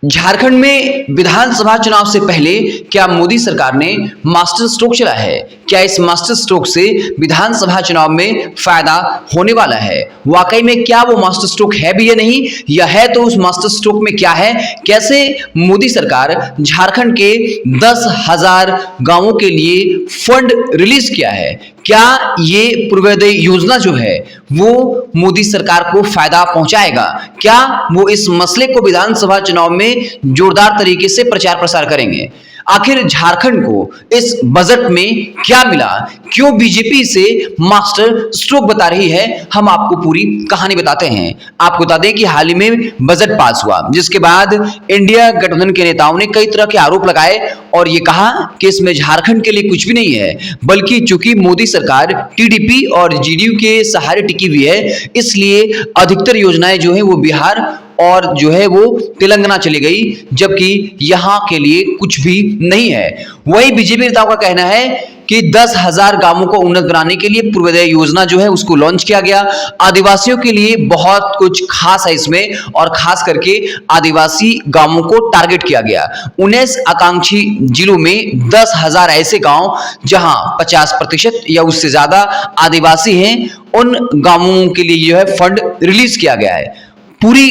झारखंड में विधानसभा चुनाव से पहले क्या मोदी सरकार ने मास्टर स्ट्रोक चला है? क्या इस मास्टर स्ट्रोक से विधानसभा चुनाव में फायदा होने वाला है? वाकई में क्या वो मास्टर स्ट्रोक है भी या नहीं, या है तो उस मास्टर स्ट्रोक में क्या है? कैसे मोदी सरकार झारखंड के 10,000 गांवों के लिए फंड रिलीज किया है? क्या ये पूर्वोदय योजना जो है वो मोदी सरकार को फायदा पहुंचाएगा? क्या वो इस मसले को विधानसभा चुनाव में जोरदार तरीके से प्रचार प्रसार करेंगे? आखिर झारखंड को इस बजट में क्या मिला? क्यों बीजेपी इसे मास्टर स्ट्रोक बता रही है? हम आपको पूरी कहानी बताते हैं। आपको बता दें कि हाल ही में बजट पास हुआ, जिसके बाद इंडिया गठबंधन के नेताओं ने कई तरह के आरोप लगाए और ये कहा कि इसमें झारखंड के लिए कुछ भी नहीं है, बल्कि चूंकि मोदी सरकार टीडीपी और जेडीयू के सहारे टिकी हुई है, इसलिए अधिकतर योजनाएं जो है वो बिहार और जो है वो तेलंगाना चली गई, जबकि यहां के लिए कुछ भी नहीं है। वही बीजेपी नेताओं का कहना है कि 10,000 गांवों को उन्नत बनाने के लिए पूर्वोदय योजना जो है उसको लॉन्च किया गया। आदिवासियों के लिए बहुत कुछ खास है इसमें, और खास करके आदिवासी गांवों को टारगेट किया गया। 19 आकांक्षी जिलों में 10,000 ऐसे गांव जहां 50% या उससे ज्यादा आदिवासी हैं, उन गांवों के लिए जो है फंड रिलीज किया गया है। पूरी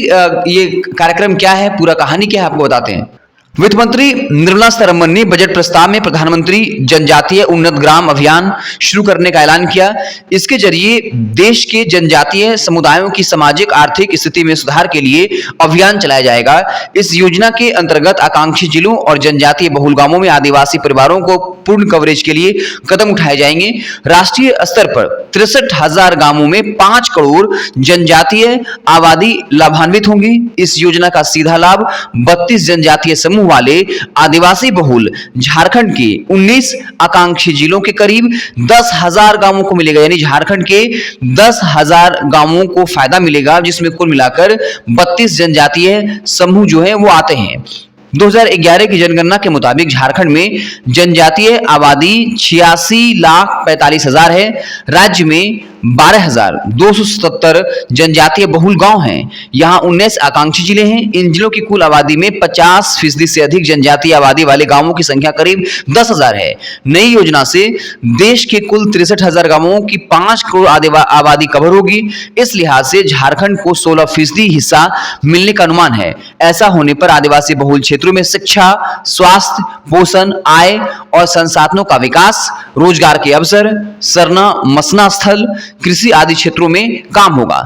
ये कार्यक्रम क्या है, पूरा कहानी क्या है, आपको बताते हैं। वित्त मंत्री निर्मला सीतारमण ने बजट प्रस्ताव में प्रधानमंत्री जनजातीय उन्नत ग्राम अभियान शुरू करने का ऐलान किया। इसके जरिए देश के जनजातीय समुदायों की सामाजिक आर्थिक स्थिति में सुधार के लिए अभियान चलाया जाएगा। इस योजना के अंतर्गत आकांक्षी जिलों और जनजातीय बहुल गांवों में आदिवासी परिवारों को पूर्ण कवरेज के लिए कदम उठाए जाएंगे। राष्ट्रीय स्तर पर 63,000 गांवों में 5 करोड़ जनजातीय आबादी लाभान्वित होंगी। इस योजना का सीधा लाभ 32 जनजातीय समूह वाले आदिवासी बहुल झारखंड के 19 आकांक्षी जिलों के करीब 10,000 गांवों को मिलेगा। यानी झारखंड के 10,000 गांवों को फायदा मिलेगा, जिसमें कुल मिलाकर 32 जनजातीय समूह जो है वो आते हैं। 2011 की जनगणना के मुताबिक झारखंड में जनजातीय आबादी 86,45,000 है। राज्य में 12,277 जनजातीय बहुल गांव हैं। यहाँ 19 आकांक्षी जिले हैं। इन जिलों की कुल आबादी में 50% से अधिक जनजातीय आबादी वाले गांवों की संख्या करीब 10,000 है। नई योजना से देश के कुल 63,000 गांवों की 5 करोड़ आबादी कवर होगी। इस लिहाज से झारखंड को 16% हिस्सा मिलने का अनुमान है। ऐसा होने पर आदिवासी बहुल क्षेत्रों में शिक्षा, स्वास्थ्य, पोषण, आय और संसाधनों का विकास, रोजगार के अवसर, सरना मसना स्थल, कृषि आदि क्षेत्रों में काम होगा।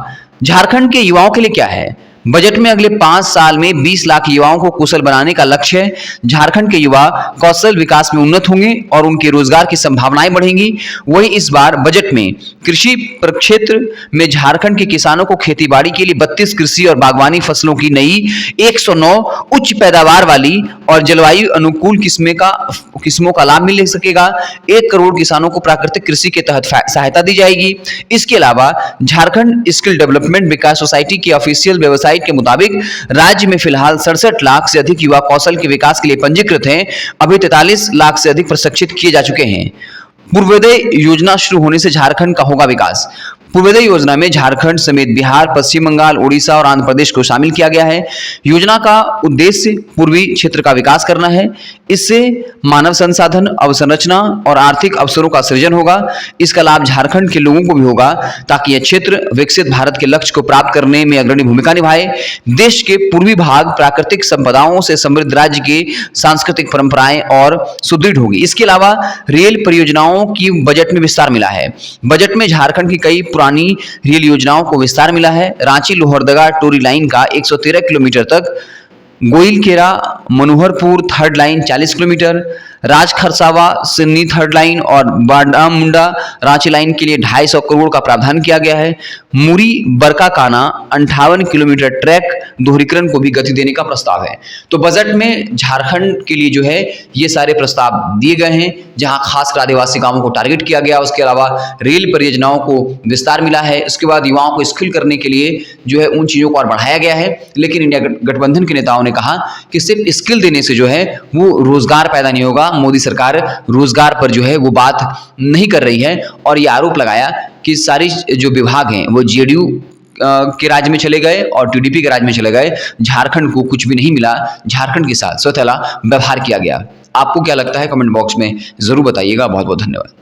झारखंड के युवाओं के लिए क्या है? बजट में अगले 5 साल में 20 लाख युवाओं को कुशल बनाने का लक्ष्य है। झारखंड के युवा कौशल विकास में उन्नत होंगे और उनके रोजगार की संभावनाएं बढ़ेंगी। वहीं इस बार बजट में कृषि प्रक्षेत्र में झारखंड के किसानों को खेतीबाड़ी के लिए 32 कृषि और बागवानी फसलों की नई 109 उच्च पैदावार वाली और जलवायु अनुकूल किस्मों का लाभ मिल सकेगा। 1 करोड़ किसानों को प्राकृतिक कृषि के तहत सहायता दी जाएगी। इसके अलावा झारखंड स्किल डेवलपमेंट विकास सोसाइटी की ऑफिशियल वेबसाइट के मुताबिक राज्य में फिलहाल 67 लाख से अधिक युवा कौशल के विकास के लिए पंजीकृत हैं। अभी 43 लाख से अधिक प्रशिक्षित किए जा चुके हैं। पूर्वोदय योजना शुरू होने से झारखंड का होगा विकास। पूर्वोदय योजना में झारखंड समेत बिहार, पश्चिम बंगाल, उड़ीसा और आंध्र प्रदेश को शामिल किया गया है। योजना का उद्देश्य पूर्वी क्षेत्र का विकास करना है। इससे मानव संसाधन, अवसंरचना और आर्थिक अवसरों का सृजन होगा। इसका लाभ झारखंड के लोगों को भी होगा, ताकि यह क्षेत्र विकसित भारत के लक्ष्य को प्राप्त करने में अग्रणी भूमिका निभाए। देश के पूर्वी भाग प्राकृतिक संपदाओं से समृद्ध राज्य की सांस्कृतिक परंपराएं और सुदृढ़ होगी। इसके अलावा रेल परियोजनाओं की बजट में विस्तार मिला है। बजट में झारखंड की कई पुरानी रेल योजनाओं को विस्तार मिला है। रांची लोहरदगा टोरी लाइन का 113 किलोमीटर तक, Goilkera Manoharpur third line 40 kilometre, Rajkharsawan Sinni third line और बाडामुंडा रांची लाइन के लिए 250 करोड़ का प्रावधान किया गया है। मुरी बरकाकाना 58 किलोमीटर ट्रैक दोहरीकरण को भी गति देने का प्रस्ताव है। तो बजट में झारखंड के लिए जो है ये सारे प्रस्ताव दिए गए हैं, जहां खासकर आदिवासी गांवों को टारगेट किया गया। उसके अलावा रेल परियोजनाओं को विस्तार मिला है। उसके बाद युवाओं को स्किल करने के लिए जो है उन चीजों को और बढ़ाया गया है। लेकिन इंडिया गठबंधन के नेताओं ने कहा कि सिर्फ स्किल देने से जो है वो रोजगार पैदा नहीं होगा। मोदी सरकार रोजगार पर जो है वो बात नहीं कर रही है, और ये आरोप लगाया कि सारी जो विभाग हैं वो जेडीयू के राज्य में चले गए और टीडीपी के राज्य में चले गए, झारखंड को कुछ भी नहीं मिला, झारखंड के साथ सौतेला व्यवहार किया गया। आपको क्या लगता है कमेंट बॉक्स में जरूर बताइएगा। बहुत बहुत धन्यवाद।